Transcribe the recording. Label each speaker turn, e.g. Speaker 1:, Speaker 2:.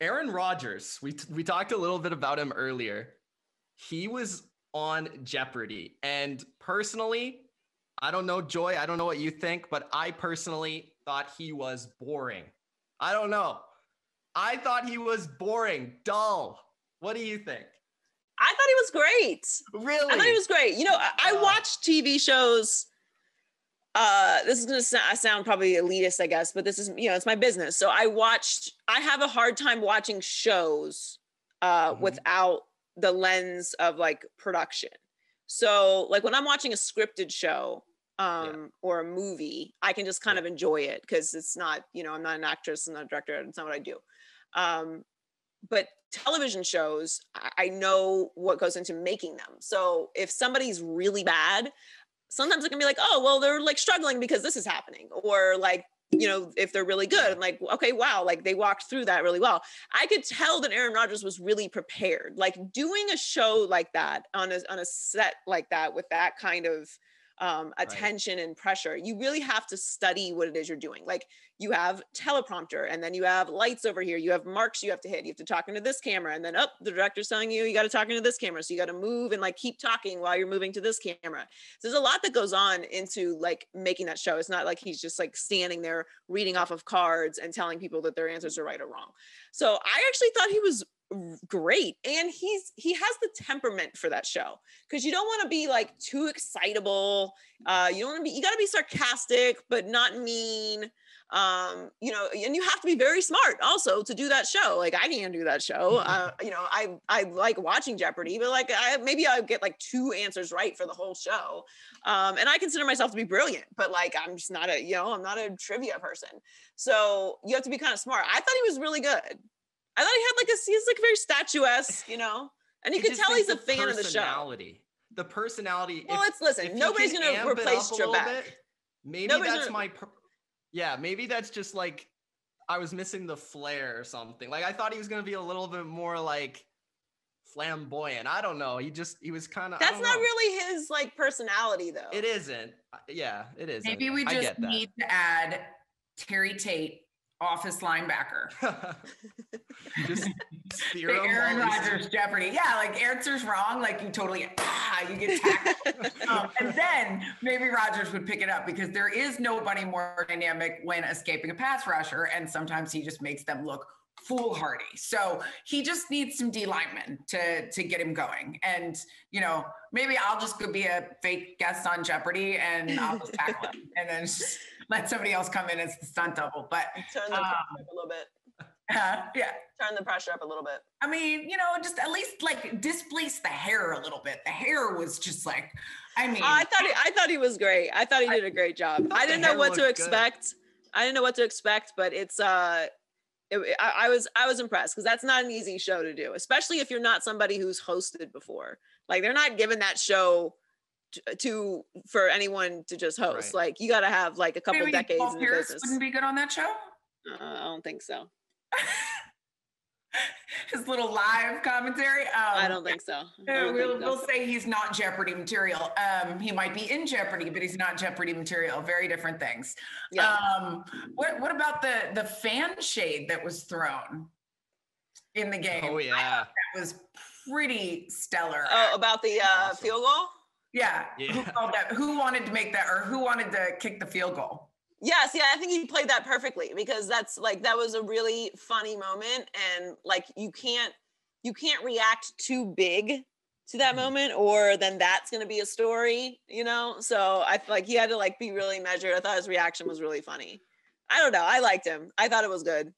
Speaker 1: Aaron Rodgers, we talked a little bit about him earlier. He was on Jeopardy. And personally, I don't know, Joy, I don't know what you think, but I personally thought he was boring. I don't know. I thought he was boring, dull. What do you think?
Speaker 2: I thought he was great.
Speaker 1: Really?
Speaker 2: I thought he was great. You know, I watch TV shows. This is going to sound probably elitist, I guess, but this is, you know, it's my business. So I have a hard time watching shows without the lens of like production. So like when I'm watching a scripted show or a movie, I can just kind of enjoy it because it's not, you know, I'm not an actress, I'm not a director, it's not what I do. But television shows, I know what goes into making them. So if somebody's really bad, sometimes it can be like, oh, well, they're like struggling because this is happening. Or like, you know, if they're really good, I'm like, okay, wow, like they walked through that really well. I could tell that Aaron Rodgers was really prepared. Like doing a show like that on a set like that with that kind of attention and pressure, you really have to study what it is you're doing. Like you have teleprompter and then you have lights over here, you have marks you have to hit, you have to talk into this camera, and then the director's telling you got to talk into this camera, so you got to move and like keep talking while you're moving to this camera. So there's a lot that goes on into like making that show. It's not like he's just like standing there reading off of cards and telling people that their answers are right or wrong. So I actually thought he was great, and he has the temperament for that show, because you don't want to be like too excitable, you don't want to be, you got to be sarcastic but not mean, you know, and you have to be very smart also to do that show. Like I can't do that show. You know, I like watching Jeopardy, but like maybe I'll get like 2 answers right for the whole show, and I consider myself to be brilliant, but like I'm just not a, you know, I'm not a trivia person, so you have to be kind of smart. I thought he was really good. I thought he had like he's like very statuesque, you know, and you can tell he's a fan of the show.
Speaker 1: The personality.
Speaker 2: Well, listen, nobody's going to replace Trebek.
Speaker 1: Maybe that's maybe that's just like, I was missing the flair or something. Like I thought he was going to be a little bit more like flamboyant. I don't know. He was kind of,
Speaker 2: that's not really his like personality though.
Speaker 1: It isn't. Yeah, it isn't.
Speaker 3: Maybe we just need to add Terry Tate, office linebacker.
Speaker 1: Just steer
Speaker 3: the Aaron Rodgers Jeopardy. Yeah, like answers wrong, like you totally you get tackled. And then maybe Rodgers would pick it up, because there is nobody more dynamic when escaping a pass rusher, and sometimes he just makes them look foolhardy. So he just needs some D linemen to get him going. And you know, maybe I'll just go be a fake guest on Jeopardy and I'll just tackle him, and then just let somebody else come in as the stunt double. But
Speaker 2: turn the pressure up a little bit.
Speaker 3: Yeah,
Speaker 2: turn the pressure up a little bit.
Speaker 3: I mean, you know, just at least like displace the hair a little bit. The hair was just like, I mean,
Speaker 2: I thought he was great. I thought he did a great job. I didn't know what to expect. Good. I didn't know what to expect, but it's I was impressed, because that's not an easy show to do, especially if you're not somebody who's hosted before. Like they're not giving that show for anyone to just host. Right. Like you got to have like a couple decades in the business.
Speaker 3: Wouldn't be good on that show.
Speaker 2: I don't think so.
Speaker 3: His little live commentary.
Speaker 2: I don't think so.
Speaker 3: We'll say he's not Jeopardy material. He might be in Jeopardy, but he's not Jeopardy material. Very different things. Yeah. What about the fan shade that was thrown in the game?
Speaker 1: Oh yeah,
Speaker 3: that was pretty stellar.
Speaker 2: Oh, about the awesome. Field goal?
Speaker 3: Yeah. Who called that? Who wanted to make that, or who wanted to kick the field goal?
Speaker 2: Yes, yeah, I think he played that perfectly, because that's like, that was a really funny moment, and like you can't react too big to that moment, or then that's going to be a story, you know? So I feel like he had to like be really measured. I thought his reaction was really funny. I don't know. I liked him. I thought it was good.